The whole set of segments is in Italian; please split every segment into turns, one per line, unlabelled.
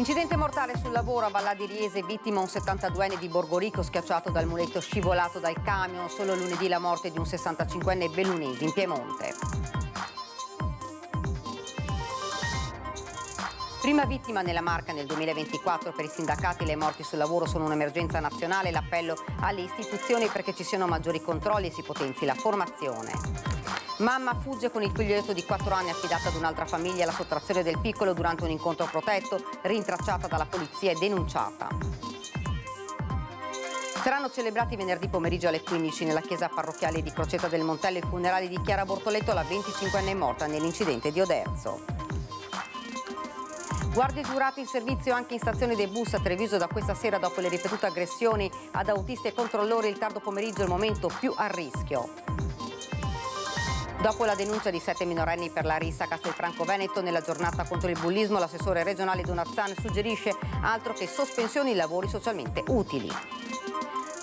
Incidente mortale sul lavoro a Valla di Riese, vittima un 72enne di Borgorico schiacciato dal muletto scivolato dal camion. Solo lunedì la morte di un 65enne bellunese in Piemonte. Prima vittima nella Marca nel 2024 per i sindacati. Le morti sul lavoro sono un'emergenza nazionale. L'appello alle istituzioni perché ci siano maggiori controlli e si potenzi la formazione. Mamma fugge con il figlioletto di 4 anni affidato ad un'altra famiglia. La sottrazione del piccolo durante un incontro protetto, rintracciata dalla polizia e denunciata. Saranno celebrati venerdì pomeriggio alle 15 nella chiesa parrocchiale di Crocetta del Montello i funerali di Chiara Bortoletto, la 25enne morta nell'incidente di Oderzo. Guardie giurate in servizio anche in stazione dei bus a Treviso da questa sera dopo le ripetute aggressioni ad autisti e controllori. Il tardo pomeriggio è il momento più a rischio. Dopo la denuncia di 7 minorenni per la rissa a Castelfranco Veneto nella giornata contro il bullismo, l'assessore regionale Donazzan suggerisce altro che sospensioni lavori socialmente utili.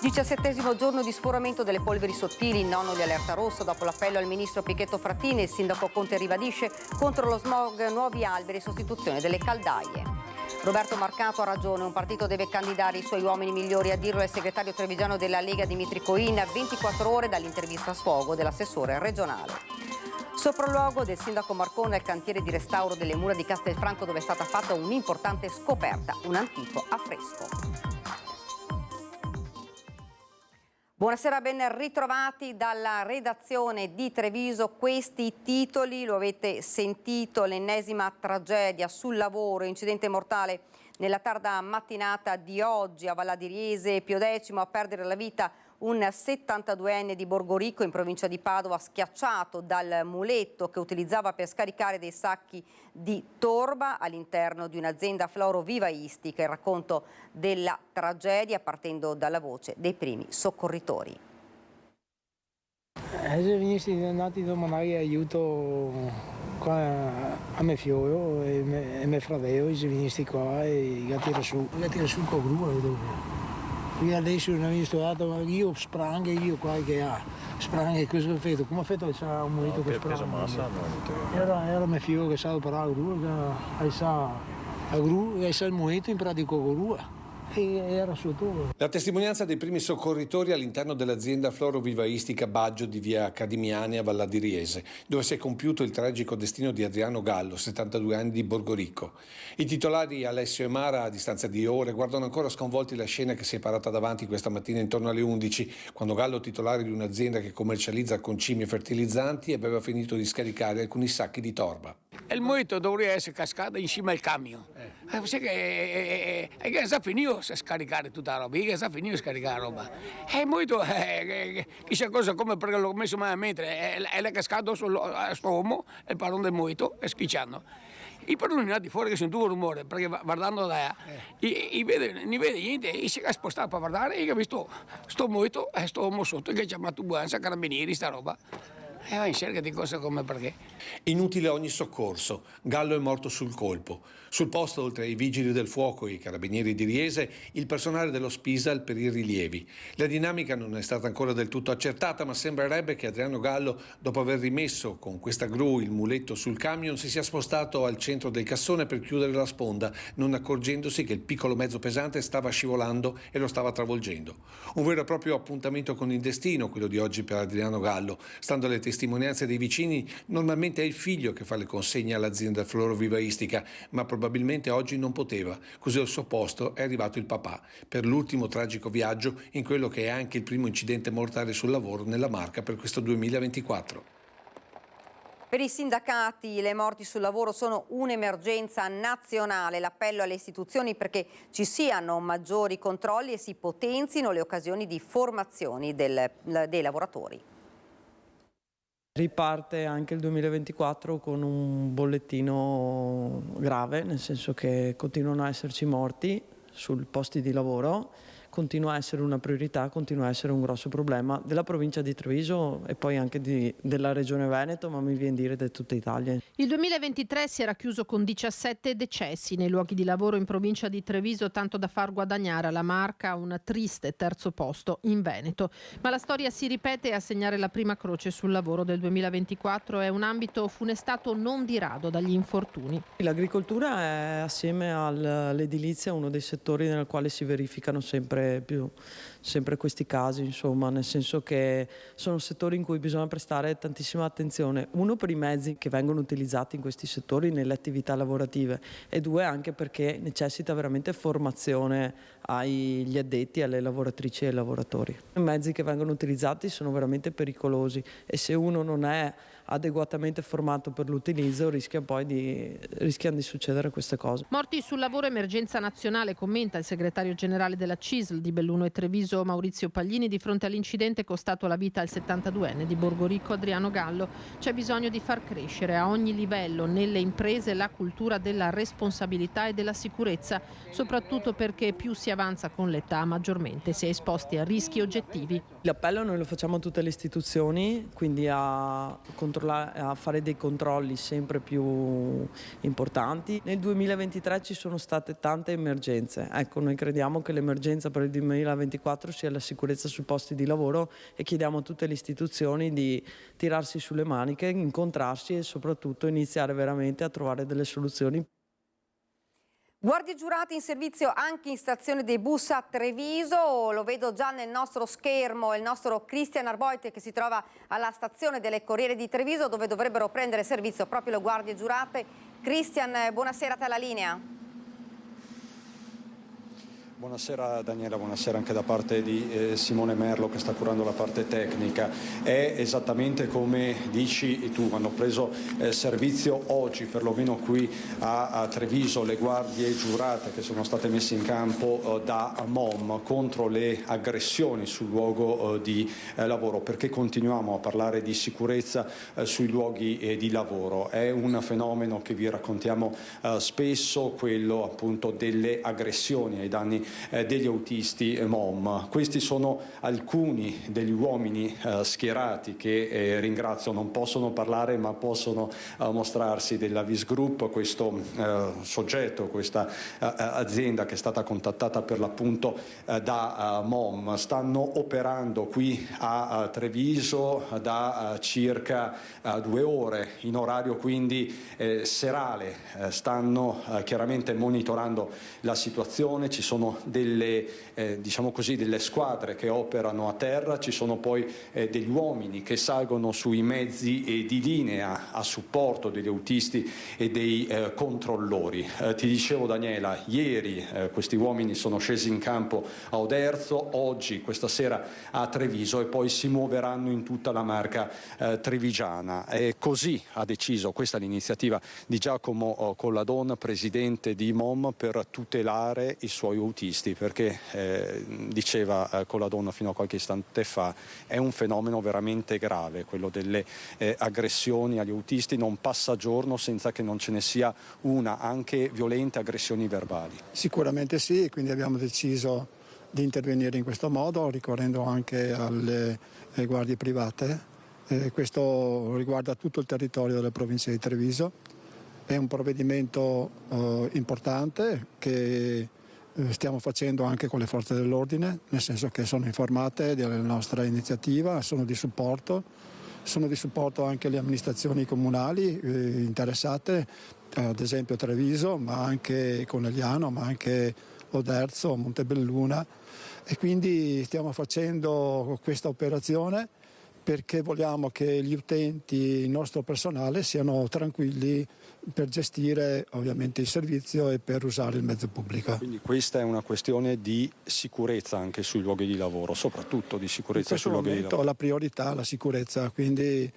17° giorno di sforamento delle polveri sottili, nono di allerta rossa dopo l'appello al ministro Pichetto Frattini. Il sindaco Conte ribadisce contro lo smog nuovi alberi e sostituzione delle caldaie. Roberto Marcato ha ragione, un partito deve candidare i suoi uomini migliori, a dirlo il segretario trevigiano della Lega Dimitri Coin a 24 ore dall'intervista a sfogo dell'assessore regionale. Sopralluogo del sindaco Marcone al cantiere di restauro delle mura di Castelfranco dove è stata fatta un'importante scoperta, un antico affresco. Buonasera, ben ritrovati dalla redazione di Treviso. Questi titoli, lo avete sentito, l'ennesima tragedia sul lavoro, incidente mortale nella tarda mattinata di oggi a Valla di Riese, Pio X, a perdere la vita un 72enne di Borgorico in provincia di Padova, schiacciato dal muletto che utilizzava per scaricare dei sacchi di torba all'interno di un'azienda florovivaistica. Il racconto della tragedia partendo dalla voce dei primi soccorritori.
Se venissi andati a domandare aiuto qua a mio figlio e mio fratello, se venissi qua e ga tira su con grua. Io adesso non mi sto dato, io sprang e io qua che sprang e cosa ho fatto? Come ho fatto? C'è un momento che sprang. Era mio figlio che sa operare la grua, che sa il momento in pratica con la grua. Era sotto.
La testimonianza dei primi soccorritori all'interno dell'azienda florovivaistica Baggio di via Accadimiani a Valla di Riese, dove si è compiuto il tragico destino di Adriano Gallo, 72 anni di Borgorico. I titolari Alessio e Mara, a distanza di ore, guardano ancora sconvolti la scena che si è parata davanti questa mattina intorno alle 11, quando Gallo, titolare di un'azienda che commercializza concimi e fertilizzanti, aveva finito di scaricare alcuni sacchi di torba.
Il muletto dovrebbe essere cascato insieme al camion. Sai che sta finito a scaricare tutta la roba, che sta finito a scaricare la roba. E il muletto, chissà cosa, come perché l'ho messo mai a mente, è cascato a sto uomo, il padrone del muletto, e schicciando. I padroni nati fuori che sentono un rumore, perché guardando da là, non vede niente, e si è spostato per guardare e ha visto sto muletto e sto uomo sotto, che ha chiamato Buanza, carabinieri, sta roba. E va in cerca di cose come perché.
Inutile ogni soccorso, Gallo è morto sul colpo. Sul posto, oltre ai vigili del fuoco e i carabinieri di Riese, il personale dello Spisal per i rilievi. La dinamica non è stata ancora del tutto accertata, ma sembrerebbe che Adriano Gallo, dopo aver rimesso con questa gru il muletto sul camion, si sia spostato al centro del cassone per chiudere la sponda, non accorgendosi che il piccolo mezzo pesante stava scivolando e lo stava travolgendo. Un vero e proprio appuntamento con il destino, quello di oggi per Adriano Gallo. Stando alle testimonianze dei vicini, normalmente è il figlio che fa le consegne all'azienda florovivaistica, ma probabilmente oggi non poteva, così al suo posto è arrivato il papà, per l'ultimo tragico viaggio in quello che è anche il primo incidente mortale sul lavoro nella Marca per questo 2024.
Per i sindacati le morti sul lavoro sono un'emergenza nazionale. L'appello alle istituzioni perché ci siano maggiori controlli e si potenzino le occasioni di formazioni dei lavoratori.
Riparte anche il 2024 con un bollettino grave, nel senso che continuano a esserci morti sul posti di lavoro, continua a essere una priorità, continua a essere un grosso problema della provincia di Treviso e poi anche della regione Veneto, ma mi viene a dire di tutta Italia.
Il 2023 si era chiuso con 17 decessi nei luoghi di lavoro in provincia di Treviso, tanto da far guadagnare alla Marca un triste terzo posto in Veneto. Ma la storia si ripete e a segnare la prima croce sul lavoro del 2024 è un ambito funestato non di rado dagli infortuni.
L'agricoltura è, assieme all'edilizia, uno dei settori nel quale si verificano sempre questi casi, insomma, nel senso che sono settori in cui bisogna prestare tantissima attenzione, uno per i mezzi che vengono utilizzati in questi settori nelle attività lavorative e due anche perché necessita veramente formazione agli addetti, alle lavoratrici e ai lavoratori. I mezzi che vengono utilizzati sono veramente pericolosi e se uno non è adeguatamente formato per l'utilizzo rischiano di succedere queste cose.
Morti sul lavoro, emergenza nazionale, commenta il segretario generale della CISL di Belluno e Treviso Maurizio Paglini di fronte all'incidente costato la vita al 72enne di Borgoricco Adriano Gallo. C'è bisogno di far crescere a ogni livello nelle imprese la cultura della responsabilità e della sicurezza, soprattutto perché più si avanza con l'età maggiormente si è esposti a rischi oggettivi.
L'appello noi lo facciamo a tutte le istituzioni, quindi a fare dei controlli sempre più importanti. Nel 2023 ci sono state tante emergenze. Ecco, noi crediamo che l'emergenza per il 2024 sia la sicurezza sui posti di lavoro e chiediamo a tutte le istituzioni di tirarsi sulle maniche, incontrarsi e soprattutto iniziare veramente a trovare delle soluzioni.
Guardie giurate in servizio anche in stazione dei bus a Treviso, lo vedo già nel nostro schermo, il nostro Cristian Arboite che si trova alla stazione delle Corriere di Treviso dove dovrebbero prendere servizio proprio le guardie giurate. Cristian, buonasera a te alla linea.
Buonasera Daniela, buonasera anche da parte di Simone Merlo che sta curando la parte tecnica. È esattamente come dici tu, hanno preso servizio oggi perlomeno qui a Treviso le guardie giurate che sono state messe in campo da MOM contro le aggressioni sul luogo di lavoro, perché continuiamo a parlare di sicurezza sui luoghi di lavoro. È un fenomeno che vi raccontiamo spesso, quello appunto delle aggressioni ai danni degli autisti MOM. Questi sono alcuni degli uomini schierati che ringrazio, non possono parlare ma possono mostrarsi, della Vis Group, questo soggetto, questa azienda che è stata contattata per l'appunto da MOM. Stanno operando qui a Treviso da circa 2 ore, in orario quindi serale. Stanno chiaramente monitorando la situazione, ci sono delle squadre che operano a terra, ci sono poi degli uomini che salgono sui mezzi di linea a supporto degli autisti e dei controllori. Ti dicevo Daniela, ieri questi uomini sono scesi in campo a Oderzo, oggi, questa sera a Treviso e poi si muoveranno in tutta la Marca trevigiana. E così ha deciso, questa è l'iniziativa di Giacomo Colladon, presidente di MOM, per tutelare i suoi autisti, perché diceva Colladon fino a qualche istante fa, è un fenomeno veramente grave, quello delle aggressioni agli autisti. Non passa giorno senza che non ce ne sia una, anche violente aggressioni verbali.
Sicuramente sì, quindi abbiamo deciso di intervenire in questo modo, ricorrendo anche alle guardie private. Questo riguarda tutto il territorio della provincia di Treviso. È un provvedimento importante che stiamo facendo anche con le forze dell'ordine, nel senso che sono informate della nostra iniziativa, sono di supporto anche le amministrazioni comunali interessate, ad esempio Treviso, ma anche Conegliano, ma anche Oderzo, Montebelluna, e quindi stiamo facendo questa operazione perché vogliamo che gli utenti, il nostro personale, siano tranquilli per gestire ovviamente il servizio e per usare il mezzo pubblico.
Quindi questa è una questione di sicurezza anche sui luoghi di lavoro, soprattutto di sicurezza sui luoghi di lavoro.
La priorità è la sicurezza, quindi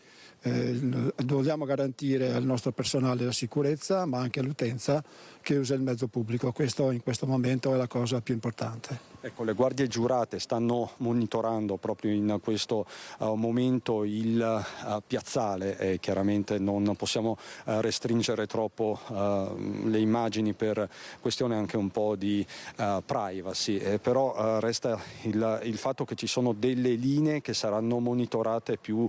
vogliamo garantire al nostro personale la sicurezza, ma anche all'utenza che usa il mezzo pubblico. Questo in questo momento è la cosa più importante.
Ecco, le guardie giurate stanno monitorando proprio in questo momento il piazzale e chiaramente non possiamo restringere troppo le immagini per questione anche un po' di privacy, però resta il fatto che ci sono delle linee che saranno monitorate più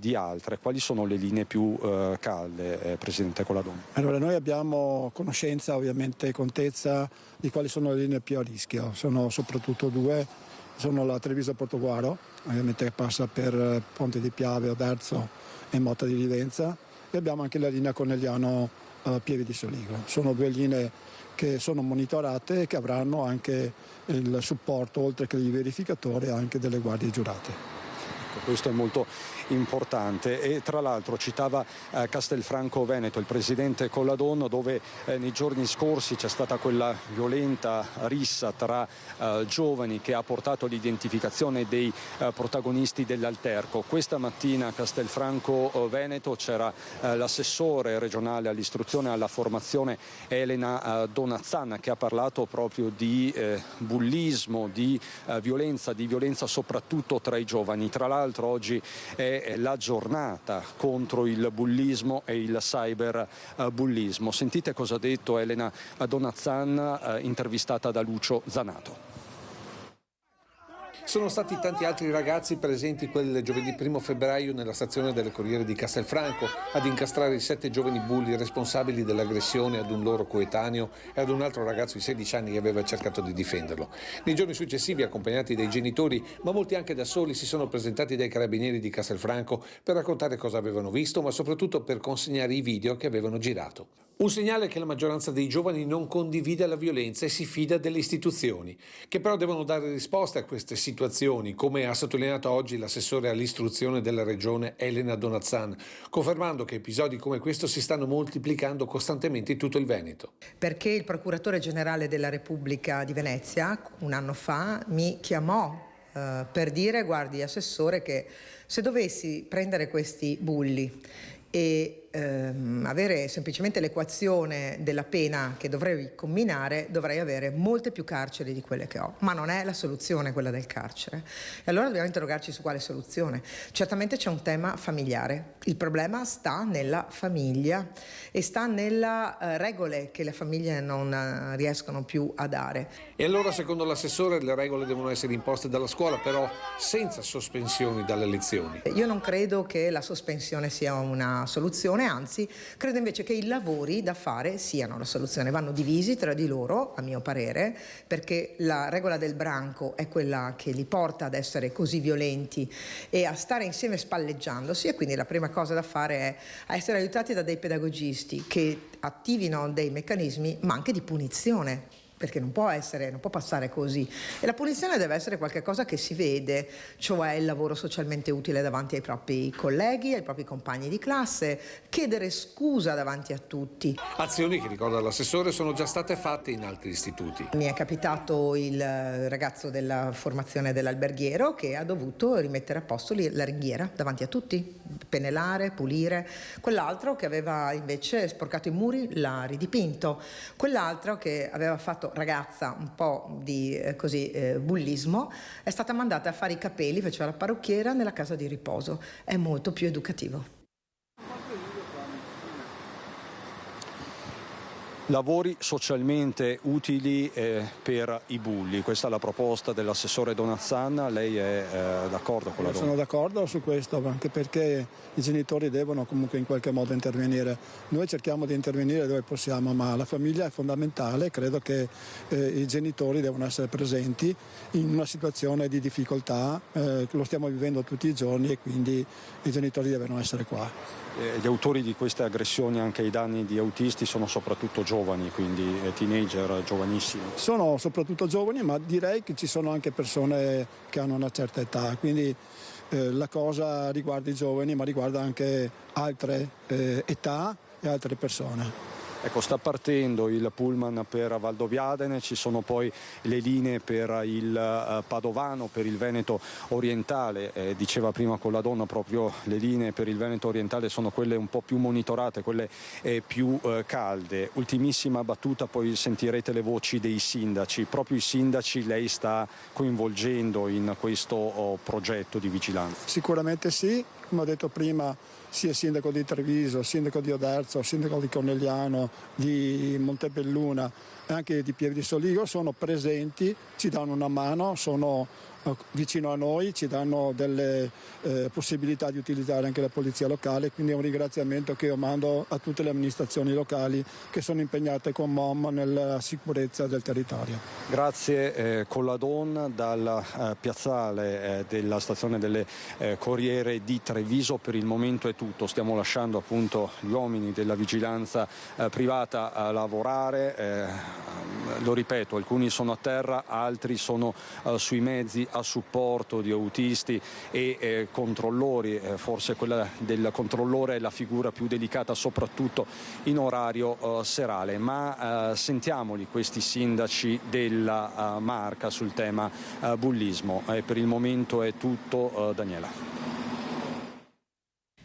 di altre. Quali sono le linee più calde, Presidente Coladon?
Allora, noi abbiamo conoscenza, ovviamente, e contezza di quali sono le linee più a rischio. Sono soprattutto due, sono la Treviso-Portoguaro, ovviamente che passa per Ponte di Piave, Oderzo e Motta di Livenza, e abbiamo anche la linea Conegliano-Pieve di Soligo. Sono due linee che sono monitorate e che avranno anche il supporto, oltre che dei verificatori, anche delle guardie giurate.
Questo è molto importante e tra l'altro citava Castelfranco Veneto, il presidente Colladon, dove nei giorni scorsi c'è stata quella violenta rissa tra giovani che ha portato all'identificazione dei protagonisti dell'alterco. Questa mattina a Castelfranco Veneto c'era l'assessore regionale all'istruzione e alla formazione Elena Donazzan, che ha parlato proprio di bullismo, di violenza soprattutto tra i giovani. Tra l'altro oggi è la giornata contro il bullismo e il cyberbullismo. Sentite cosa ha detto Elena Donazzan, intervistata da Lucio Zanato.
Sono stati tanti altri ragazzi presenti quel giovedì 1 febbraio nella stazione delle Corriere di Castelfranco ad incastrare i 7 giovani bulli responsabili dell'aggressione ad un loro coetaneo e ad un altro ragazzo di 16 anni che aveva cercato di difenderlo. Nei giorni successivi, accompagnati dai genitori, ma molti anche da soli, si sono presentati dai carabinieri di Castelfranco per raccontare cosa avevano visto, ma soprattutto per consegnare i video che avevano girato. Un segnale che la maggioranza dei giovani non condivide la violenza e si fida delle istituzioni, che però devono dare risposte a queste situazioni, come ha sottolineato oggi l'assessore all'istruzione della regione Elena Donazzan, confermando che episodi come questo si stanno moltiplicando costantemente in tutto il Veneto.
Perché il procuratore generale della Repubblica di Venezia un anno fa mi chiamò per dire: guardi assessore, che se dovessi prendere questi bulli e avere semplicemente l'equazione della pena che dovrei comminare, dovrei avere molte più carceri di quelle che ho, ma non è la soluzione quella del carcere. E allora dobbiamo interrogarci su quale soluzione. Certamente c'è un tema familiare, il problema sta nella famiglia e sta nelle regole che le famiglie non riescono più a dare.
E allora, secondo l'assessore, le regole devono essere imposte dalla scuola, però senza sospensioni dalle lezioni.
Io non credo che la sospensione sia una soluzione, anzi credo invece che i lavori da fare siano la soluzione. Vanno divisi tra di loro, a mio parere, perché la regola del branco è quella che li porta ad essere così violenti e a stare insieme spalleggiandosi, e quindi la prima cosa da fare è essere aiutati da dei pedagogisti che attivino dei meccanismi ma anche di punizione, perché non può passare così. E la punizione deve essere qualcosa che si vede, cioè il lavoro socialmente utile davanti ai propri colleghi, ai propri compagni di classe, chiedere scusa davanti a tutti.
Azioni che, ricorda l'assessore, sono già state fatte in altri istituti.
Mi è capitato il ragazzo della formazione dell'alberghiero che ha dovuto rimettere a posto la ringhiera davanti a tutti, pennellare, pulire. Quell'altro che aveva invece sporcato i muri l'ha ridipinto. Quell'altro che aveva fatto, ragazza, un po' di bullismo, è stata mandata a fare i capelli, faceva la parrucchiera nella casa di riposo. È molto più educativo.
Lavori socialmente utili per i bulli, questa è la proposta dell'assessore Donazzan. Lei è d'accordo con la
Sono d'accordo su questo, anche perché i genitori devono comunque in qualche modo intervenire. Noi cerchiamo di intervenire dove possiamo, ma la famiglia è fondamentale. Credo che i genitori devono essere presenti in una situazione di difficoltà, lo stiamo vivendo tutti i giorni, e quindi i genitori devono essere qua.
Gli autori di queste aggressioni anche ai danni di autisti sono soprattutto giovani, quindi teenager, giovanissimi.
Sono soprattutto giovani, ma direi che ci sono anche persone che hanno una certa età, quindi la cosa riguarda i giovani, ma riguarda anche altre età e altre persone.
Ecco, sta partendo il pullman per Valdobbiadene, ci sono poi le linee per il Padovano, per il Veneto orientale. Diceva prima Colladonna, proprio le linee per il Veneto orientale sono quelle un po' più monitorate, quelle più calde. Ultimissima battuta, poi sentirete le voci dei sindaci. Proprio i sindaci lei sta coinvolgendo in questo progetto di vigilanza?
Sicuramente sì, come ho detto prima, sia sindaco di Treviso, sindaco di Oderzo, sindaco di Cornigliano, di Montebelluna e anche di Pieve di Soligo sono presenti, ci danno una mano, sono vicino a noi, ci danno delle possibilità di utilizzare anche la polizia locale, quindi è un ringraziamento che io mando a tutte le amministrazioni locali che sono impegnate con MOM nella sicurezza del territorio.
Grazie Colladon dal piazzale della stazione delle Corriere di Treviso. Per il momento è tutto, stiamo lasciando appunto gli uomini della vigilanza privata a lavorare, lo ripeto, alcuni sono a terra, altri sono sui mezzi a supporto di autisti e controllori. Forse quella del controllore è la figura più delicata, soprattutto in orario serale, ma sentiamoli questi sindaci della Marca sul tema bullismo. Per il momento è tutto, Daniela.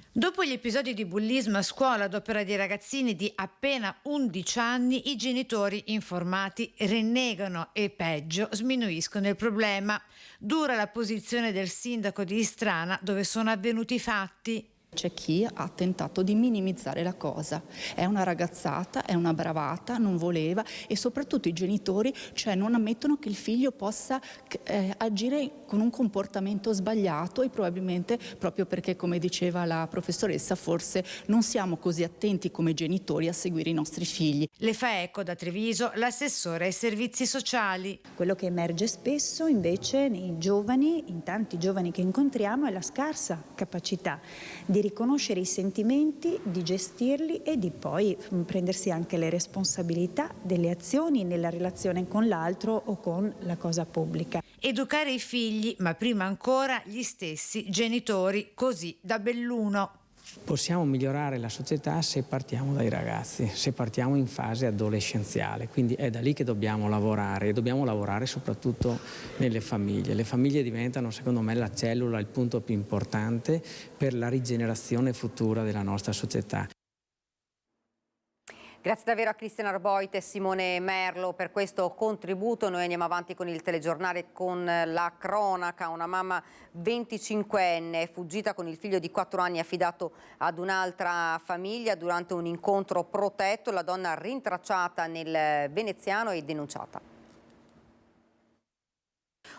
Dopo gli episodi di bullismo a scuola ad opera di ragazzini di appena 11 anni, i genitori informati rinnegano e peggio sminuiscono il problema. Dura la posizione del sindaco di Istrana, dove sono avvenuti i fatti.
C'è chi ha tentato di minimizzare la cosa, è una ragazzata, è una bravata, non voleva, e soprattutto i genitori non ammettono che il figlio possa agire con un comportamento sbagliato, e probabilmente proprio perché, come diceva la professoressa, forse non siamo così attenti come genitori a seguire i nostri figli.
Le fa eco da Treviso l'assessore ai servizi sociali.
Quello che emerge spesso invece nei giovani, in tanti giovani che incontriamo, è la scarsa capacità di riconoscere i sentimenti, di gestirli e di poi prendersi anche le responsabilità delle azioni nella relazione con l'altro o con la cosa pubblica.
Educare i figli, ma prima ancora gli stessi genitori, così da Belluno.
Possiamo migliorare la società se partiamo dai ragazzi, se partiamo in fase adolescenziale, quindi è da lì che dobbiamo lavorare, e dobbiamo lavorare soprattutto nelle famiglie. Le famiglie diventano, secondo me, la cellula, il punto più importante per la rigenerazione futura della nostra società.
Grazie davvero a Cristian Arboit e Simone Merlo per questo contributo. Noi andiamo avanti con il telegiornale, con la cronaca. Una mamma 25enne fuggita con il figlio di 4 anni affidato ad un'altra famiglia durante un incontro protetto. La donna rintracciata nel veneziano e denunciata.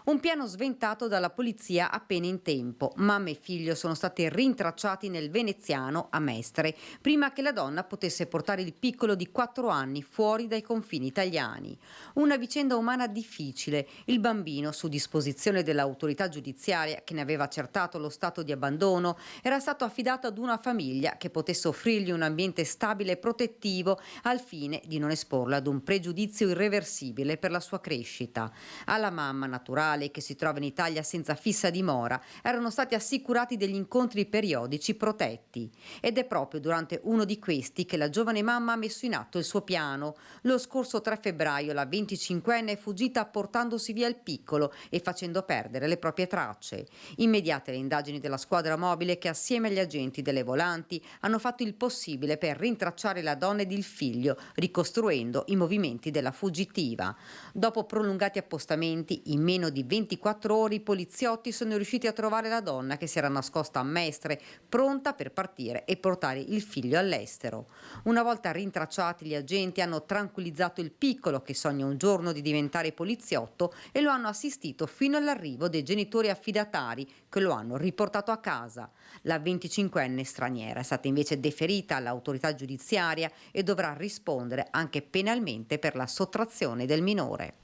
Un piano sventato dalla polizia appena in tempo. Mamma e figlio sono stati rintracciati nel veneziano a Mestre, prima che la donna potesse portare il piccolo di 4 anni fuori dai confini italiani. Una vicenda umana difficile. Il bambino, su disposizione dell'autorità giudiziaria che ne aveva accertato lo stato di abbandono, era stato affidato ad una famiglia che potesse offrirgli un ambiente stabile e protettivo al fine di non esporlo ad un pregiudizio irreversibile per la sua crescita. Alla mamma naturale, che si trova in Italia senza fissa dimora, erano stati assicurati degli incontri periodici protetti. Ed è proprio durante uno di questi che la giovane mamma ha messo in atto il suo piano. Lo scorso 3 febbraio la 25enne è fuggita portandosi via il piccolo e facendo perdere le proprie tracce. Immediate le indagini della squadra mobile che, assieme agli agenti delle volanti, hanno fatto il possibile per rintracciare la donna ed il figlio, ricostruendo i movimenti della fuggitiva. Dopo prolungati appostamenti, in meno di 24 ore i poliziotti sono riusciti a trovare la donna che si era nascosta a Mestre, pronta per partire e portare il figlio all'estero. Una volta rintracciati, gli agenti hanno tranquillizzato il piccolo, che sogna un giorno di diventare poliziotto, e lo hanno assistito fino all'arrivo dei genitori affidatari, che lo hanno riportato a casa. La 25enne straniera è stata invece deferita all'autorità giudiziaria e dovrà rispondere anche penalmente per la sottrazione del minore.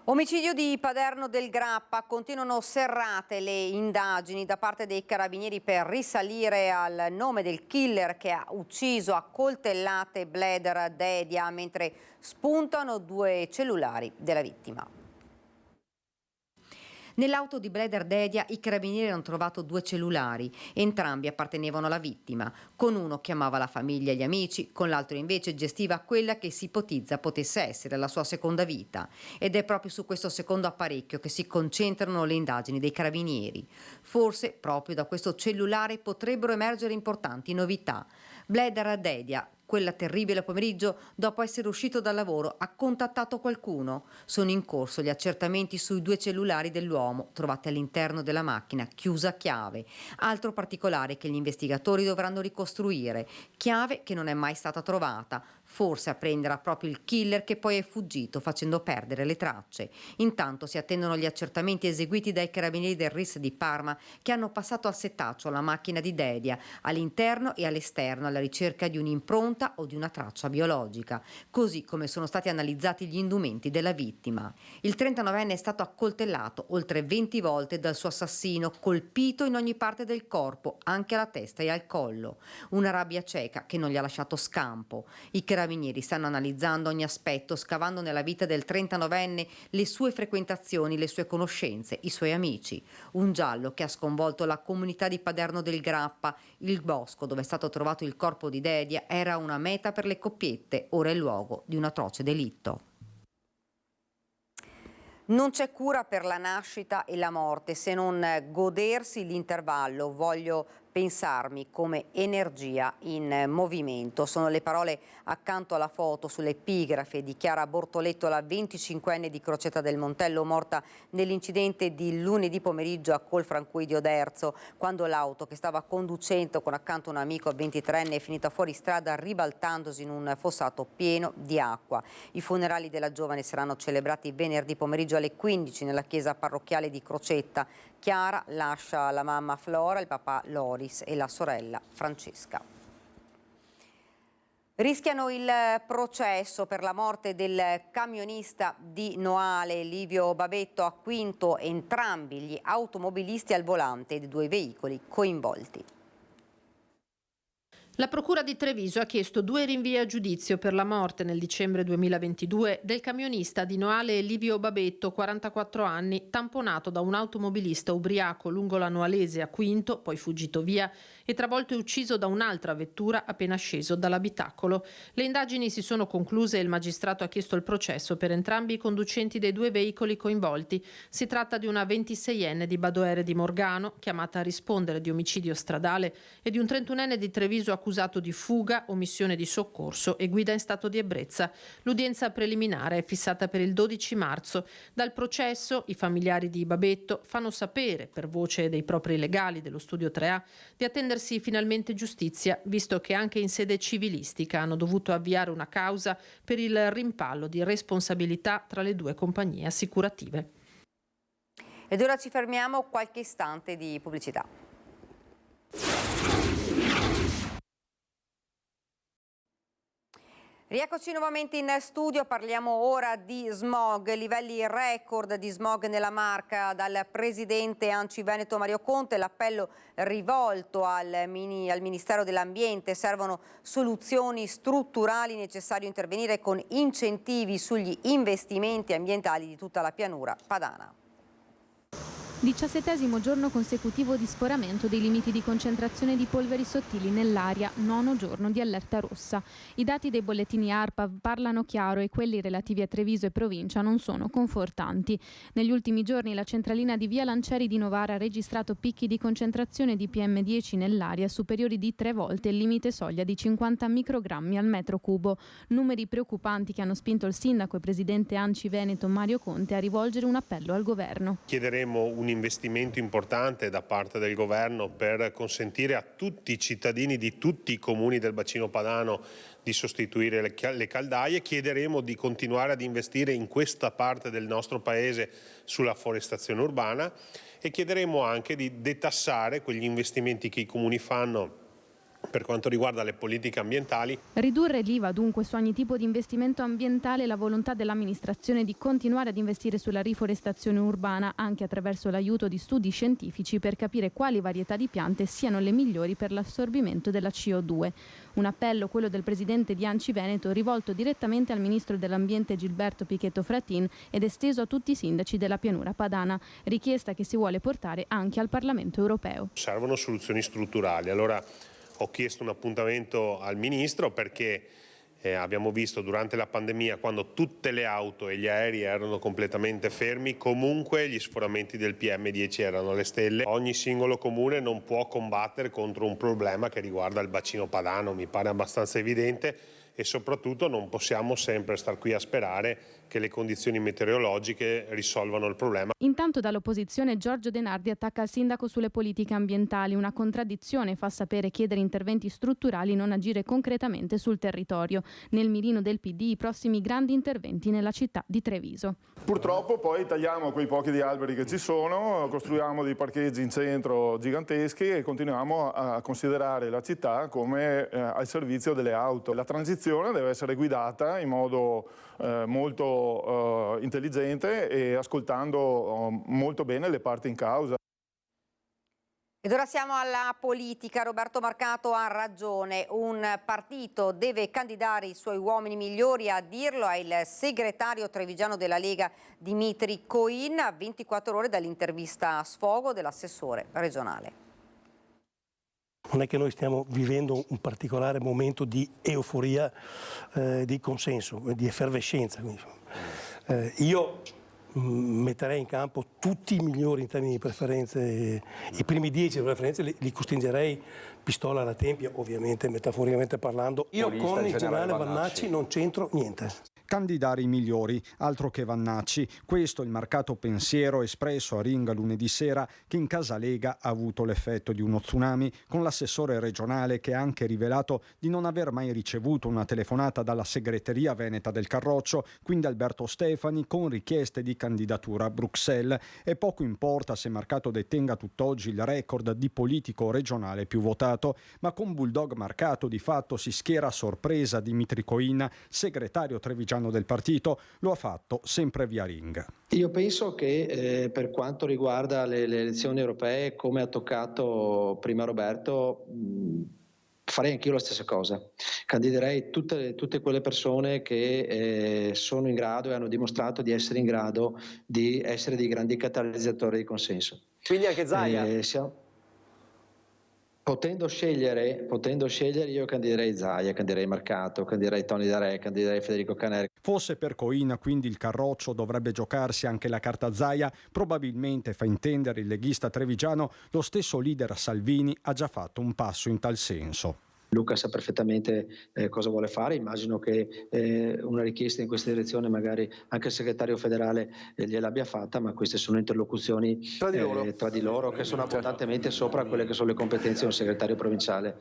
Omicidio di Paderno del Grappa. Continuano serrate le indagini da parte dei carabinieri per risalire al nome del killer che ha ucciso a coltellate Bleder Dedia, mentre spuntano 2 cellulari della vittima. Nell'auto di Bleder Dedia i carabinieri hanno trovato 2 cellulari, entrambi appartenevano alla vittima. Con uno chiamava la famiglia e gli amici, con l'altro invece gestiva quella che si ipotizza potesse essere la sua seconda vita. Ed è proprio su questo secondo apparecchio che si concentrano le indagini dei carabinieri. Forse proprio da questo cellulare potrebbero emergere importanti novità. Bleder Dedia, quella terribile pomeriggio, dopo essere uscito dal lavoro, ha contattato qualcuno. Sono in corso gli accertamenti sui 2 cellulari dell'uomo trovati all'interno della macchina, chiusa a chiave. Altro particolare che gli investigatori dovranno ricostruire, chiave che non è mai stata trovata. Forse a prenderla proprio il killer che poi è fuggito facendo perdere le tracce. Intanto si attendono gli accertamenti eseguiti dai carabinieri del RIS di Parma che hanno passato al setaccio la macchina di Dedia all'interno e all'esterno alla ricerca di un'impronta o di una traccia biologica, così come sono stati analizzati gli indumenti della vittima. Il 39enne è stato accoltellato oltre 20 volte dal suo assassino, colpito in ogni parte del corpo, anche alla testa e al collo. Una rabbia cieca che non gli ha lasciato scampo. I carabinieri stanno analizzando ogni aspetto, scavando nella vita del 39enne le sue frequentazioni, le sue conoscenze, i suoi amici. Un giallo che ha sconvolto la comunità di Paderno del Grappa. Il bosco dove è stato trovato il corpo di Dedia era una meta per le coppiette, ora è il luogo di un atroce delitto. Non c'è cura per la nascita e la morte se non godersi l'intervallo. Voglio pensarmi come energia in movimento. Sono le parole accanto alla foto sull'epigrafe di Chiara Bortoletto, la 25enne di Crocetta del Montello, morta nell'incidente di lunedì pomeriggio a Colfranquedio d'Erzo, quando l'auto che stava conducendo con accanto un amico 23enne è finita fuori strada ribaltandosi in un fossato pieno di acqua. I funerali della giovane saranno celebrati venerdì pomeriggio alle 15 nella chiesa parrocchiale di Crocetta. Chiara lascia la mamma Flora, il papà Loris e la sorella Francesca. Rischiano il processo per la morte del camionista di Noale, Livio Babetto, a Quinto, entrambi gli automobilisti al volante dei 2 veicoli coinvolti.
La Procura di Treviso ha chiesto 2 rinvii a giudizio per la morte nel dicembre 2022 del camionista di Noale Livio Babetto, 44 anni, tamponato da un automobilista ubriaco lungo la Noalese a Quinto, poi fuggito via e travolto e ucciso da un'altra vettura appena sceso dall'abitacolo. Le indagini si sono concluse e il magistrato ha chiesto il processo per entrambi i conducenti dei 2 veicoli coinvolti. Si tratta di una 26enne di Badoere di Morgano, chiamata a rispondere di omicidio stradale, e di un 31enne di Treviso accusato di fuga, omissione di soccorso e guida in stato di ebbrezza. L'udienza preliminare è fissata per il 12 marzo. Dal processo i familiari di Babetto fanno sapere, per voce dei propri legali dello studio 3A, di attendersi finalmente giustizia, visto che anche in sede civilistica hanno dovuto avviare una causa per il rimpallo di responsabilità tra le 2 compagnie assicurative.
Ed ora ci fermiamo, qualche istante di pubblicità. Rieccoci nuovamente in studio, parliamo ora di smog, livelli record di smog nella Marca dal presidente ANCI Veneto Mario Conte, l'appello rivolto al Ministero dell'Ambiente, servono soluzioni strutturali, necessario intervenire con incentivi sugli investimenti ambientali di tutta la pianura padana.
17° giorno consecutivo di sforamento dei limiti di concentrazione di polveri sottili nell'aria, 9° giorno di allerta rossa. I dati dei bollettini ARPAV parlano chiaro e quelli relativi a Treviso e provincia non sono confortanti. Negli ultimi giorni la centralina di Via Lancieri di Novara ha registrato picchi di concentrazione di PM10 nell'aria superiori di 3 volte il limite soglia di 50 microgrammi al metro cubo. Numeri preoccupanti che hanno spinto il sindaco e presidente ANCI Veneto Mario Conte a rivolgere un appello al governo.
Chiederemo un investimento importante da parte del governo per consentire a tutti i cittadini di tutti i comuni del bacino padano di sostituire le caldaie. Chiederemo di continuare ad investire in questa parte del nostro paese sulla forestazione urbana e chiederemo anche di detassare quegli investimenti che i comuni fanno Per quanto riguarda le politiche ambientali,
Ridurre l'IVA dunque su ogni tipo di investimento ambientale e la volontà dell'amministrazione di continuare ad investire sulla riforestazione urbana anche attraverso l'aiuto di studi scientifici per capire quali varietà di piante siano le migliori per l'assorbimento della CO2. Un appello, quello del presidente di ANCI Veneto, rivolto direttamente al ministro dell'ambiente Gilberto Pichetto Fratin ed esteso a tutti i sindaci della pianura padana, richiesta che si vuole portare anche al Parlamento europeo.
servono soluzioni strutturali. Allora ho chiesto un appuntamento al Ministro perché abbiamo visto durante la pandemia, quando tutte le auto e gli aerei erano completamente fermi, comunque gli sforamenti del PM10 erano alle stelle. Ogni singolo comune non può combattere contro un problema che riguarda il bacino padano, mi pare abbastanza evidente, e soprattutto non possiamo sempre star qui a sperare che le condizioni meteorologiche risolvano il problema.
Intanto dall'opposizione Giorgio De Nardi attacca il sindaco sulle politiche ambientali, una contraddizione, fa sapere chiedere interventi strutturali e non agire concretamente sul territorio. Nel mirino del PD i prossimi grandi interventi nella città di Treviso.
Purtroppo poi tagliamo quei pochi di alberi che ci sono, costruiamo dei parcheggi in centro giganteschi e continuiamo a considerare la città come al servizio delle auto. La transizione deve essere guidata in modo molto intelligente e ascoltando molto bene le parti in causa.
Ed ora siamo alla politica. Roberto Marcato ha ragione, un partito deve candidare i suoi uomini migliori, a dirlo è il segretario trevigiano della Lega Dimitri Coin, a 24 ore dall'intervista a sfogo dell'assessore regionale.
Non è che noi stiamo vivendo un particolare momento di euforia, di consenso, di effervescenza. Io metterei in campo tutti i migliori in termini di preferenze, i primi 10 preferenze li costringerei pistola alla tempia, ovviamente metaforicamente parlando. Io con il generale Vannacci non c'entro niente.
Candidare i migliori, altro che Vannacci. Questo è il marcato pensiero espresso a Ringa lunedì sera, che in casa Lega ha avuto l'effetto di uno tsunami, con l'assessore regionale che ha anche rivelato di non aver mai ricevuto una telefonata dalla segreteria veneta del Carroccio, quindi Alberto Stefani, con richieste di candidatura a Bruxelles. E poco importa se Marcato detenga tutt'oggi il record di politico regionale più votato, ma con Bulldog Marcato di fatto si schiera a sorpresa Dimitri Coin, segretario trevigiano del partito. Lo ha fatto sempre via Ring.
Io penso che per quanto riguarda le elezioni europee, come ha toccato prima Roberto, farei anch'io la stessa cosa. Candiderei tutte quelle persone che sono in grado e hanno dimostrato di essere in grado di essere dei grandi catalizzatori di consenso.
Quindi anche Zaia?
Potendo scegliere, io candiderei Zaia, candiderei Marcato, candiderei Tony Darè, candiderei Federico Caneri.
Fosse per Coin, quindi il Carroccio dovrebbe giocarsi anche la carta Zaia, probabilmente, fa intendere il leghista trevigiano, lo stesso leader Salvini ha già fatto un passo in tal senso.
Luca sa perfettamente cosa vuole fare, immagino che una richiesta in questa direzione magari anche il segretario federale gliel'abbia fatta, ma queste sono interlocuzioni tra di loro che sono abbondantemente sopra quelle che sono le competenze di un segretario provinciale.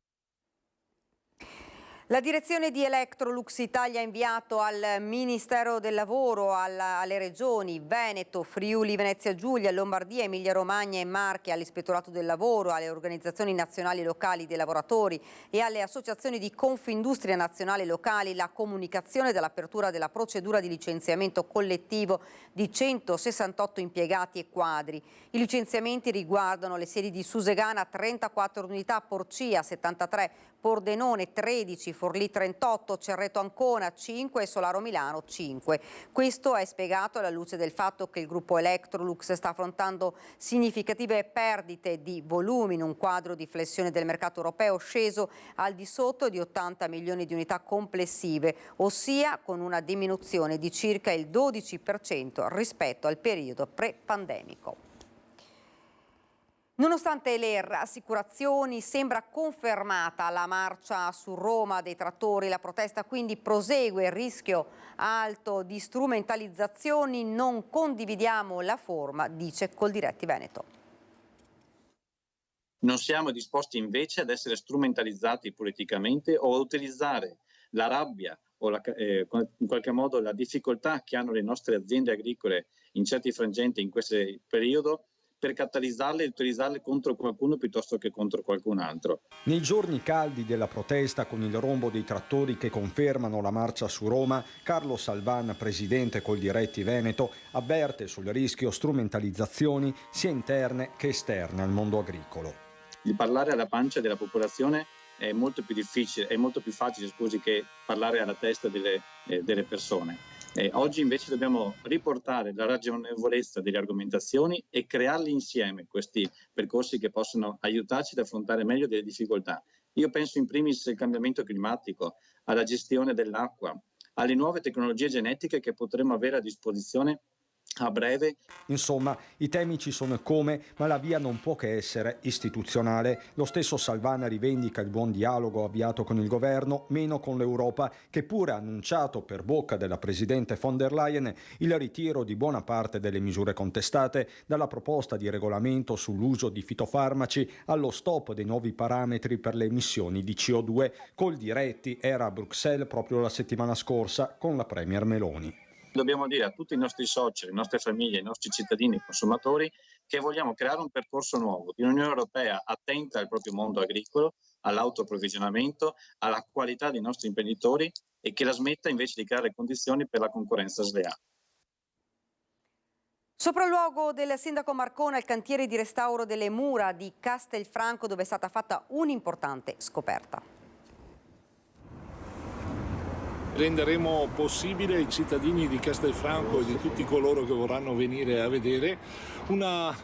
La direzione di Electrolux Italia ha inviato al Ministero del Lavoro, alle regioni Veneto, Friuli, Venezia Giulia, Lombardia, Emilia Romagna e Marche, all'Ispettorato del Lavoro, alle organizzazioni nazionali e locali dei lavoratori e alle associazioni di Confindustria nazionale e locali la comunicazione dell'apertura della procedura di licenziamento collettivo di 168 impiegati e quadri. I licenziamenti riguardano le sedi di Susegana 34 unità, Porcia 73, Pordenone 13, Forlì 38, Cerreto Ancona 5 e Solaro Milano 5. Questo è spiegato alla luce del fatto che il gruppo Electrolux sta affrontando significative perdite di volumi in un quadro di flessione del mercato europeo sceso al di sotto di 80 milioni di unità complessive, ossia con una diminuzione di circa il 12% rispetto al periodo pre-pandemico. Nonostante le rassicurazioni, sembra confermata la marcia su Roma dei trattori. La protesta quindi prosegue, il rischio alto di strumentalizzazioni. Non condividiamo la forma, dice Coldiretti Veneto.
Non siamo disposti invece ad essere strumentalizzati politicamente o a utilizzare la rabbia o in qualche modo la difficoltà che hanno le nostre aziende agricole in certi frangenti in questo periodo per catalizzarle e utilizzarle contro qualcuno piuttosto che contro qualcun altro.
Nei giorni caldi della protesta, con il rombo dei trattori che confermano la marcia su Roma, Carlo Salvan, presidente Coldiretti Veneto, avverte sul rischio strumentalizzazioni sia interne che esterne al mondo agricolo.
Il parlare alla pancia della popolazione è molto più difficile, è molto più facile, che parlare alla testa delle persone. Oggi invece dobbiamo riportare la ragionevolezza delle argomentazioni e crearli insieme, questi percorsi che possono aiutarci ad affrontare meglio delle difficoltà. Io penso in primis al cambiamento climatico, alla gestione dell'acqua, alle nuove tecnologie genetiche che potremo avere a disposizione a breve.
Insomma, i temi ci sono come, ma la via non può che essere istituzionale. Lo stesso Salvan rivendica il buon dialogo avviato con il governo, meno con l'Europa, che pure ha annunciato per bocca della presidente von der Leyen il ritiro di buona parte delle misure contestate, dalla proposta di regolamento sull'uso di fitofarmaci allo stop dei nuovi parametri per le emissioni di CO2. Coldiretti era a Bruxelles proprio la settimana scorsa con la Premier Meloni.
Dobbiamo dire a tutti i nostri soci, le nostre famiglie, i nostri cittadini, i consumatori, che vogliamo creare un percorso nuovo di un'Unione Europea attenta al proprio mondo agricolo, all'autoapprovvigionamento, alla qualità dei nostri imprenditori e che la smetta invece di creare condizioni per la concorrenza sleale.
Sopralluogo del sindaco Marcone al cantiere di restauro delle mura di Castelfranco, dove è stata fatta un'importante scoperta.
Renderemo possibile ai cittadini di Castelfranco e di tutti coloro che vorranno venire a vedere una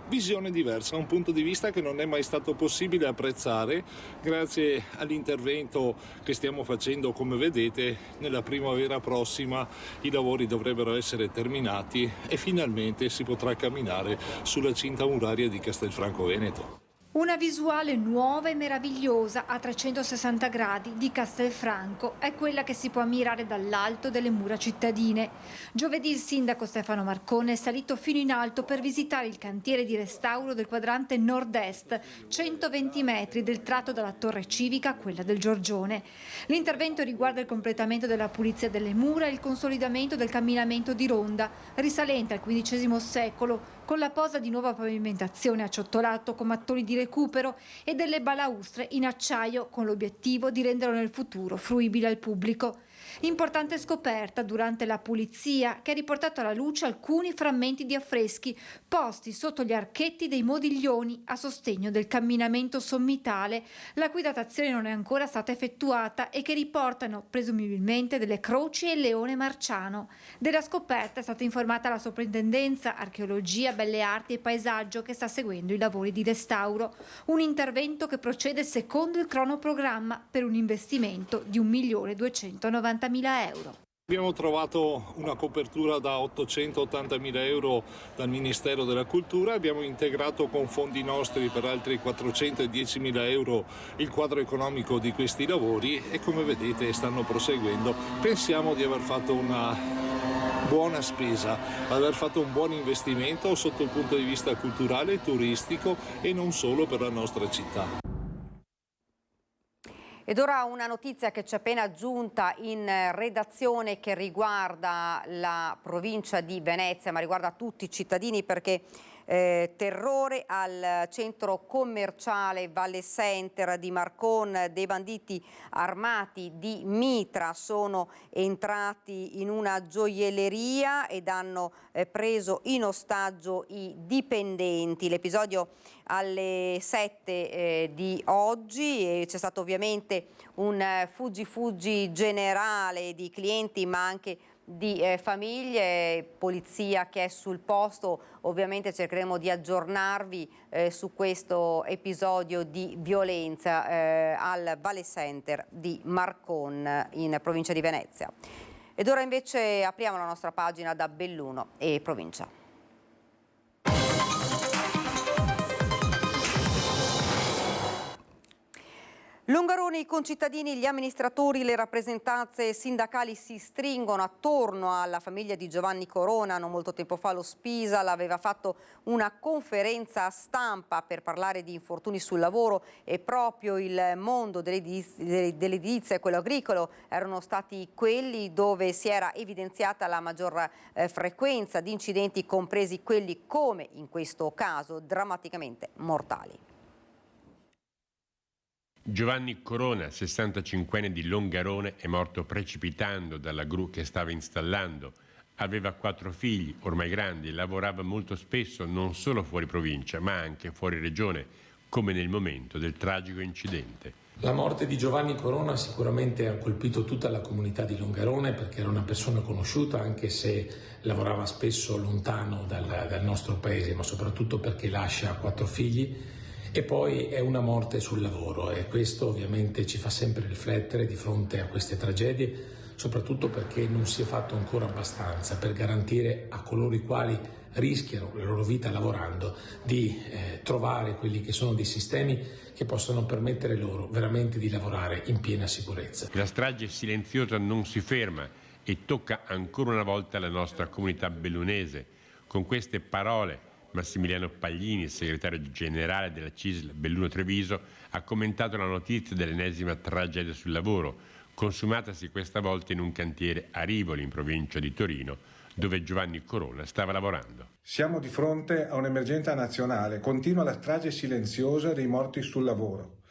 visione diversa, un punto di vista che non è mai stato possibile apprezzare. Grazie all'intervento che stiamo facendo, come vedete, nella primavera prossima i lavori dovrebbero essere terminati e finalmente si potrà camminare sulla cinta muraria di Castelfranco Veneto.
Una visuale nuova e meravigliosa a 360 gradi di Castelfranco è quella che si può ammirare dall'alto delle mura cittadine. Giovedì il sindaco Stefano Marcone è salito fino in alto per visitare il cantiere di restauro del quadrante nord-est, 120 metri del tratto dalla torre civica a quella del Giorgione. L'intervento riguarda il completamento della pulizia delle mura e il consolidamento del camminamento di ronda, risalente al XV secolo, con la posa di nuova pavimentazione a ciottolato con mattoni di recupero e delle balaustre in acciaio, con l'obiettivo di renderlo nel futuro fruibile al pubblico. Importante scoperta durante la pulizia che ha riportato alla luce alcuni frammenti di affreschi posti sotto gli archetti dei modiglioni a sostegno del camminamento sommitale, la cui datazione non è ancora stata effettuata e che riportano presumibilmente delle croci e il leone marciano. Della scoperta è stata informata la Soprintendenza Archeologia, Belle Arti e Paesaggio, che sta seguendo i lavori di restauro. Un intervento che procede secondo il cronoprogramma per un investimento di 1.290.000 euro.
Abbiamo trovato una copertura da 880.000 euro dal Ministero della Cultura, abbiamo integrato con fondi nostri per altri 410.000 euro il quadro economico di questi lavori e, come vedete, stanno proseguendo. Pensiamo di aver fatto una buona spesa, aver fatto un buon investimento sotto il punto di vista culturale e turistico e non solo per la nostra città.
Ed ora una notizia che ci è appena giunta in redazione che riguarda la provincia di Venezia, ma riguarda tutti i cittadini, perché terrore al centro commerciale Valle Center di Marcon. Dei banditi armati di mitra sono entrati in una gioielleria ed hanno preso in ostaggio i dipendenti. L'episodio alle 7 di oggi, e c'è stato ovviamente un fuggi generale di clienti ma anche di famiglie, polizia che è sul posto. Ovviamente cercheremo di aggiornarvi su questo episodio di violenza al Valle Center di Marcon in provincia di Venezia. Ed ora invece apriamo la nostra pagina da Belluno e provincia. Longarone, i concittadini, gli amministratori, le rappresentanze sindacali si stringono attorno alla famiglia di Giovanni Corona. Non molto tempo fa lo Spisal aveva fatto una conferenza stampa per parlare di infortuni sul lavoro e proprio il mondo dell'edilizia e quello agricolo erano stati quelli dove si era evidenziata la maggior frequenza di incidenti, compresi quelli, come in questo caso, drammaticamente mortali.
Giovanni Corona, 65enne di Longarone, è morto precipitando dalla gru che stava installando. Aveva 4 figli, ormai grandi, lavorava molto spesso non solo fuori provincia, ma anche fuori regione, come nel momento del tragico incidente.
La morte di Giovanni Corona sicuramente ha colpito tutta la comunità di Longarone, perché era una persona conosciuta, anche se lavorava spesso lontano dal nostro paese, ma soprattutto perché lascia 4 figli. E poi è una morte sul lavoro, e questo ovviamente ci fa sempre riflettere di fronte a queste tragedie, soprattutto perché non si è fatto ancora abbastanza per garantire a coloro i quali rischiano la loro vita lavorando di trovare quelli che sono dei sistemi che possano permettere loro veramente di lavorare in piena sicurezza.
La strage silenziosa non si ferma e tocca ancora una volta la nostra comunità bellunese. Con queste parole Massimiliano Paglini, segretario generale della CISL Belluno Treviso, ha commentato la notizia dell'ennesima tragedia sul lavoro, consumatasi questa volta in un cantiere a Rivoli, in provincia di Torino, dove Giovanni Corona stava lavorando.
Siamo di fronte a un'emergenza nazionale. Continua la strage silenziosa dei morti sul lavoro.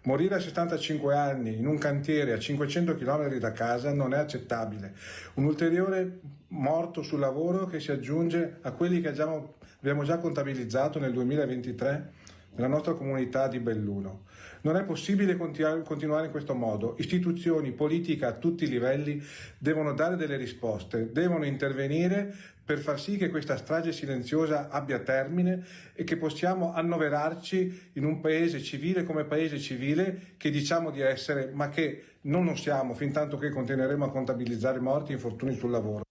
Morire a 75 anni in un cantiere a 500 km da casa non è accettabile. Un ulteriore morto sul lavoro che si aggiunge a quelli che abbiamo già contabilizzato nel 2023 nella nostra comunità di Belluno. Non è possibile continuare in questo modo. Istituzioni, politica a tutti i livelli devono dare delle risposte, devono intervenire per far sì che questa strage silenziosa abbia termine e che possiamo annoverarci in un paese civile come paese civile che diciamo di essere, ma che non siamo fin tanto che continueremo a contabilizzare morti e infortuni sul lavoro.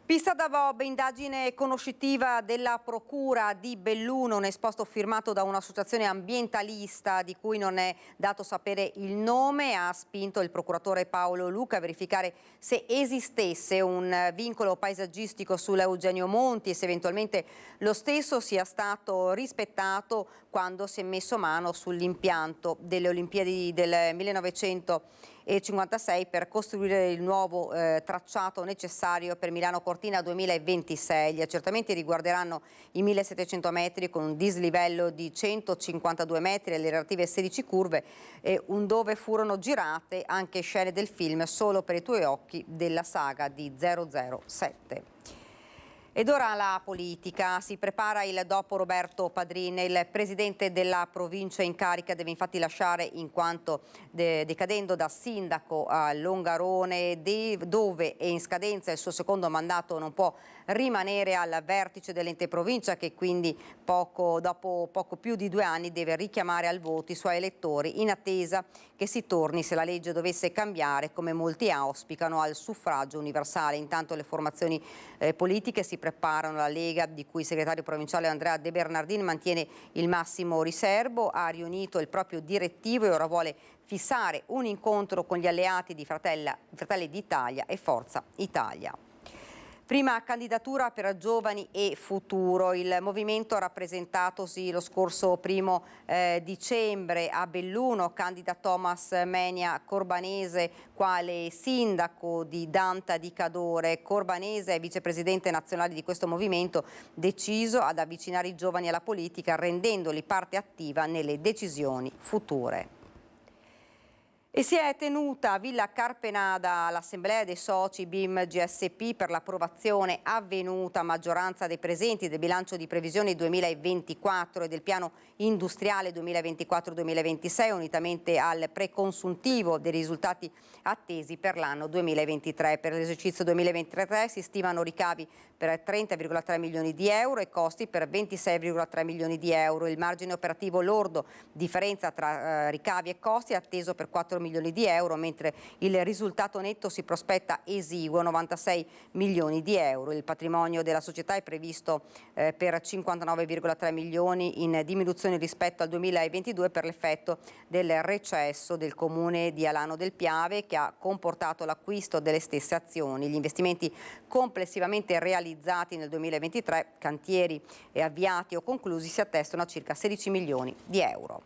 Pista da bob, indagine conoscitiva della Procura di Belluno, un esposto firmato da un'associazione ambientalista di cui non è dato sapere il nome, ha spinto il procuratore Paolo Luca a verificare se esistesse un vincolo paesaggistico sull'Eugenio Monti e se eventualmente lo stesso sia stato rispettato quando si è messo mano sull'impianto delle Olimpiadi del 1956 per costruire il nuovo tracciato necessario per Milano Cortina 2026. Gli accertamenti riguarderanno i 1700 metri con un dislivello di 152 metri e le relative 16 curve, dove furono girate anche scene del film Solo per i tuoi occhi della saga di 007. Ed ora la politica. Si prepara il dopo Roberto Padrin. Il presidente della provincia in carica deve infatti lasciare in quanto decadendo da sindaco a Longarone, dove è in scadenza il suo secondo mandato, non può rimanere al vertice dell'ente provincia, che quindi dopo poco più di 2 anni deve richiamare al voto i suoi elettori in attesa che si torni, se la legge dovesse cambiare, come molti auspicano, al suffragio universale. Intanto le formazioni politiche si preparano. La Lega, di cui il segretario provinciale Andrea De Bernardin mantiene il massimo riservo, ha riunito il proprio direttivo e ora vuole fissare un incontro con gli alleati di Fratelli d'Italia e Forza Italia. Prima candidatura per Giovani e Futuro. Il movimento rappresentatosi lo scorso 1° dicembre a Belluno candida Thomas Menia Corbanese quale sindaco di Danta di Cadore. Corbanese è vicepresidente nazionale di questo movimento, deciso ad avvicinare i giovani alla politica rendendoli parte attiva nelle decisioni future. E si è tenuta a Villa Carpenada l'assemblea dei soci BIM GSP per l'approvazione avvenuta a maggioranza dei presenti del bilancio di previsione 2024 e del piano industriale 2024-2026, unitamente al preconsuntivo dei risultati attesi per l'anno 2023. Per l'esercizio 2023 si stimano ricavi per 30,3 milioni di euro e costi per 26,3 milioni di euro. Il margine operativo lordo, differenza tra ricavi e costi, è atteso per 4 4 milioni di euro, mentre il risultato netto si prospetta esiguo, 96 milioni di euro. Il patrimonio della società è previsto per 59,3 milioni, in diminuzione rispetto al 2022 per l'effetto del recesso del comune di Alano del Piave, che ha comportato l'acquisto delle stesse azioni. Gli investimenti complessivamente realizzati nel 2023, cantieri e avviati o conclusi, si attestano a circa 16 milioni di euro.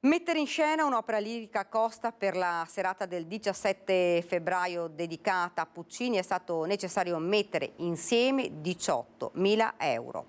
Mettere in scena un'opera lirica costa per la serata del 17 febbraio dedicata a Puccini è stato necessario mettere insieme 18.000 euro.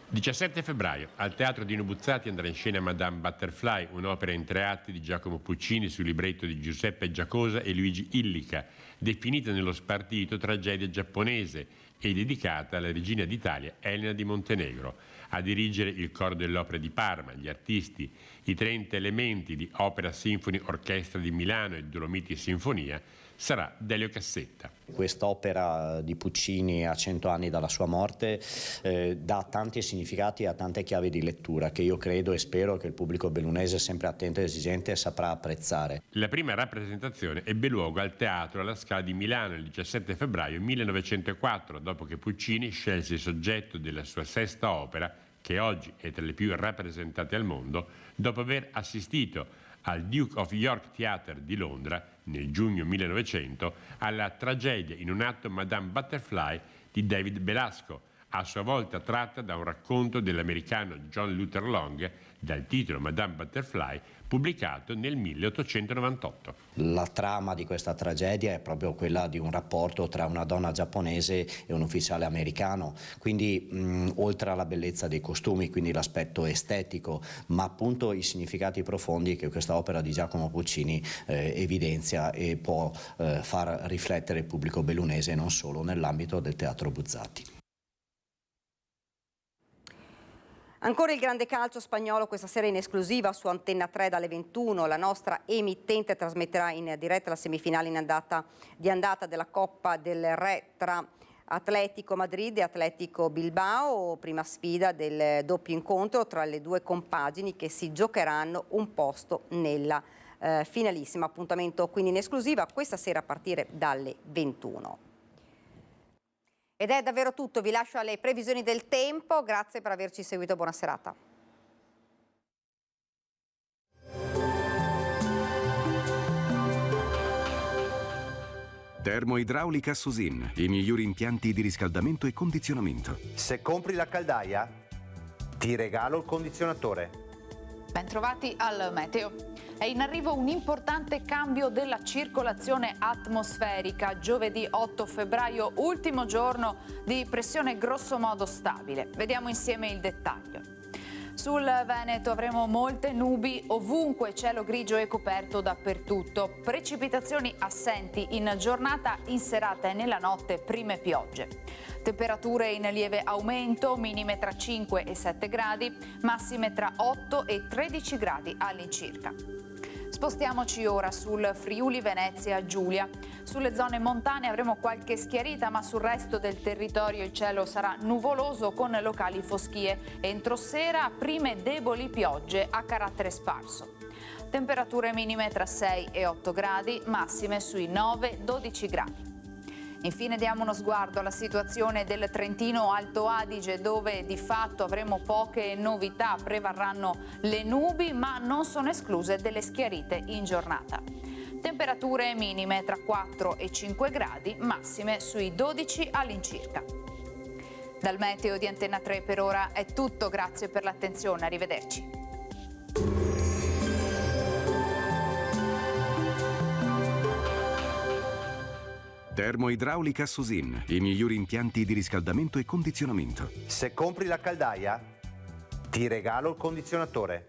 17 febbraio, al Teatro Dino Buzzati andrà in scena Madame Butterfly, un'opera in 3 atti di Giacomo Puccini sul libretto di Giuseppe Giacosa e Luigi Illica, definita nello spartito tragedia giapponese e dedicata alla regina d'Italia Elena di Montenegro. A dirigere il coro dell'Opera di Parma, gli artisti, i 30 elementi di Opera Sinfoni Orchestra di Milano e Dolomiti Sinfonia sarà Delio Cassetta.
Quest'opera di Puccini a 100 anni dalla sua morte dà tanti significati e ha tante chiavi di lettura che io credo e spero che il pubblico bellunese, sempre attento ed esigente, saprà apprezzare.
La prima rappresentazione ebbe luogo al Teatro alla Scala di Milano il 17 febbraio 1904, dopo che Puccini scelse il soggetto della sua sesta opera, che oggi è tra le più rappresentate al mondo, dopo aver assistito al Duke of York Theatre di Londra nel giugno 1900 alla tragedia in un atto Madame Butterfly di David Belasco, a sua volta tratta da un racconto dell'americano John Luther Long dal titolo Madame Butterfly, pubblicato nel 1898.
La trama di questa tragedia è proprio quella di un rapporto tra una donna giapponese e un ufficiale americano, quindi oltre alla bellezza dei costumi, quindi l'aspetto estetico, ma appunto i significati profondi che questa opera di Giacomo Puccini evidenzia e può far riflettere il pubblico bellunese non solo nell'ambito del Teatro Buzzati.
Ancora il grande calcio spagnolo questa sera in esclusiva su Antenna 3 dalle 21. La nostra emittente trasmetterà in diretta la semifinale di andata della Coppa del Re tra Atletico Madrid e Atletico Bilbao, prima sfida del doppio incontro tra le due compagini che si giocheranno un posto nella finalissima. Appuntamento quindi in esclusiva questa sera a partire dalle 21. Ed è davvero tutto, vi lascio alle previsioni del tempo, grazie per averci seguito, buona serata.
Termoidraulica Susin, i migliori impianti di riscaldamento e condizionamento.
Se compri la caldaia, ti regalo il condizionatore.
Bentrovati al meteo. È in arrivo un importante cambio della circolazione atmosferica. Giovedì 8 febbraio, ultimo giorno di pressione grossomodo stabile. Vediamo insieme il dettaglio. Sul Veneto avremo molte nubi ovunque, cielo grigio e coperto dappertutto. Precipitazioni assenti in giornata, in serata e nella notte prime piogge. Temperature in lieve aumento, minime tra 5 e 7 gradi, massime tra 8 e 13 gradi all'incirca. Spostiamoci ora sul Friuli Venezia Giulia. Sulle zone montane avremo qualche schiarita, ma sul resto del territorio il cielo sarà nuvoloso con locali foschie. Entro sera prime deboli piogge a carattere sparso. Temperature minime tra 6 e 8 gradi, massime sui 9-12 gradi. Infine diamo uno sguardo alla situazione del Trentino Alto Adige, dove di fatto avremo poche novità, prevarranno le nubi ma non sono escluse delle schiarite in giornata. Temperature minime tra 4 e 5 gradi, massime sui 12 all'incirca. Dal meteo di Antenna 3 per ora è tutto, grazie per l'attenzione, arrivederci.
Termoidraulica Susin, i migliori impianti di riscaldamento e condizionamento.
Se compri la caldaia, ti regalo il condizionatore.